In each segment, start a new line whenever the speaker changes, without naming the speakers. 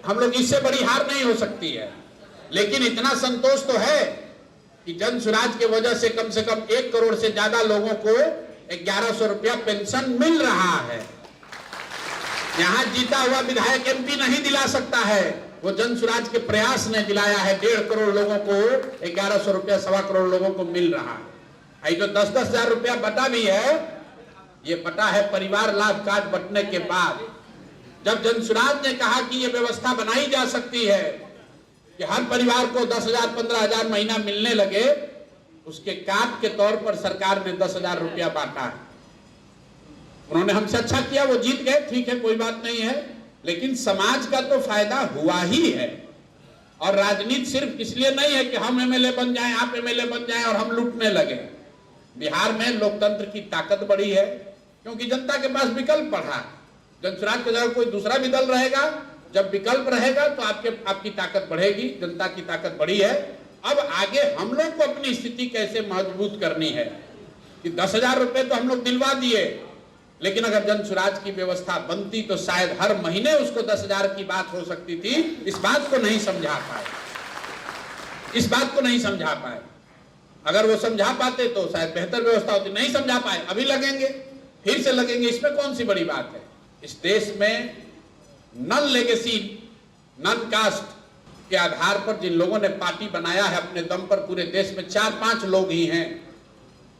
हम लोग इससे बड़ी हार नहीं हो सकती है। लेकिन इतना संतोष तो है कि जन सुराज के वजह से कम 1 करोड़ से ज्यादा लोगों को 1100 रुपया पेंशन मिल रहा है। यहां जीता हुआ विधायक एमपी नहीं दिला सकता है, वो जन सुराज के प्रयास ने दिलाया है। 1.5 करोड़ लोगों को 1100 रुपया 1.25 करोड़ लोगों को मिल रहा है। जो 10-10 हजार रुपया बटा भी है, ये बटा है परिवार लाभ कार्ड बटने के बाद। जब जन सुराज ने कहा कि ये व्यवस्था बनाई जा सकती है कि हर परिवार को 10,000 15,000 महीना मिलने लगे, उसके काट के तौर पर सरकार ने 10,000 रुपया बांटा है। उन्होंने हमसे अच्छा किया, वो जीत गए, ठीक है, कोई बात नहीं है, लेकिन समाज का तो फायदा हुआ ही है। और राजनीति सिर्फ इसलिए नहीं है कि हम एमएलए बन जाएं, आप एमएलए बन जाएं और हम लूटने लगे। बिहार में लोकतंत्र की ताकत बढ़ी है क्योंकि जनता के पास विकल्प बढ़ा। जनसुराज की जगह कोई दूसरा भी दल रहेगा, जब विकल्प रहेगा तो आपकी ताकत बढ़ेगी, जनता की ताकत बढ़ी है। अब आगे हम लोग को अपनी स्थिति कैसे मजबूत करनी है कि 10,000 रुपए तो हम लोग दिलवा दिए, लेकिन अगर जन सुराज की व्यवस्था बनती तो शायद हर महीने उसको 10,000 की बात हो सकती थी। इस बात को नहीं समझा पाए, अगर वो समझा पाते तो शायद बेहतर व्यवस्था होती। नहीं समझा पाए, अभी लगेंगे, फिर से लगेंगे, इसमें कौन सी बड़ी बात है। इस देश में नन लेगेसी नन कास्ट के आधार पर जिन लोगों ने पार्टी बनाया है अपने दम पर, पूरे देश में 4-5 लोग ही हैं।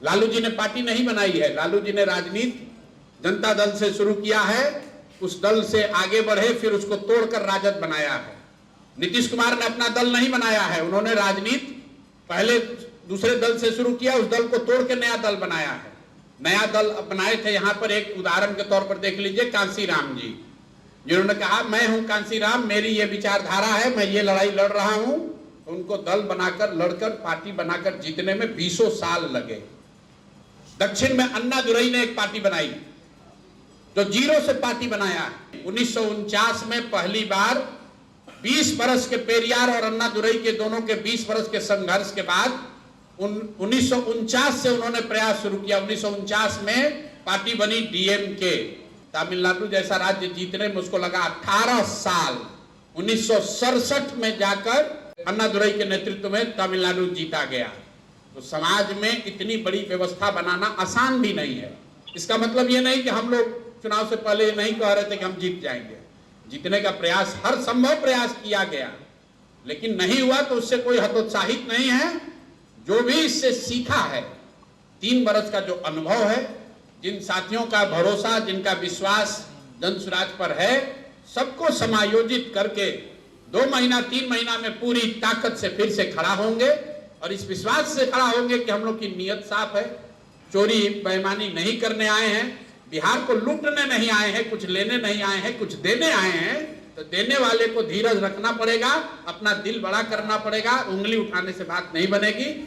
लालू जी ने पार्टी नहीं बनाई है, लालू जी ने राजनीति जनता दल से शुरू किया है, उस दल से आगे बढ़े, फिर उसको तोड़कर राजद बनाया है। नीतीश कुमार ने अपना दल नहीं बनाया है, उन्होंने राजनीति पहले दूसरे दल से शुरू किया, उस दल को तोड़ के नया दल बनाया है। नया दल बनाए थे, यहां पर एक उदाहरण के तौर पर देख लीजिए, कांसीराम जी, जिन्होंने कहा मैं हूं कांसीराम, मेरी ये विचारधारा है, मैं ये लड़ाई लड़ रहा हूं। उनको दल बनाकर, लड़कर, पार्टी बनाकर जीतने में 20 साल लगे। दक्षिण में अन्ना दुरई ने एक पार्टी बनाई जो जीरो से पार्टी बनाया। 1949 में पहली बार 20 बरस के पेरियार और अन्ना दुरई के दोनों के 20 बरस के संघर्ष के बाद 1949 से उन्होंने प्रयास शुरू किया। 1949 में पार्टी बनी डीएमके। तमिलनाडु जैसा राज्य जीतने में उसको लगा 18 साल। 1967 में जाकर अन्ना दुरई के नेतृत्व में तमिलनाडु जीता गया। तो समाज में इतनी बड़ी व्यवस्था बनाना आसान भी नहीं है। इसका मतलब ये नहीं कि हम लोग चुनाव से पहले नहीं कह रहे थे कि हम जीत जाएंगे। जीतने का प्रयास, हर संभव प्रयास किया गया, लेकिन नहीं हुआ तो उससे कोई हतोत्साहित नहीं है। जो भी इससे सीखा है, 3 बरस का जो अनुभव है, जिन साथियों का भरोसा, जिनका विश्वास जन सुराज पर है, सबको समायोजित करके 2 महीना 3 महीना में पूरी ताकत से फिर से खड़ा होंगे और इस विश्वास से खड़ा होंगे कि हम लोग की नीयत साफ है, चोरी बेईमानी नहीं करने आए हैं, बिहार को लूटने नहीं आए हैं, कुछ लेने नहीं आए हैं, कुछ देने आए हैं। तो देने वाले को धीरज रखना पड़ेगा, अपना दिल बड़ा करना पड़ेगा, उंगली उठाने से बात नहीं बनेगी।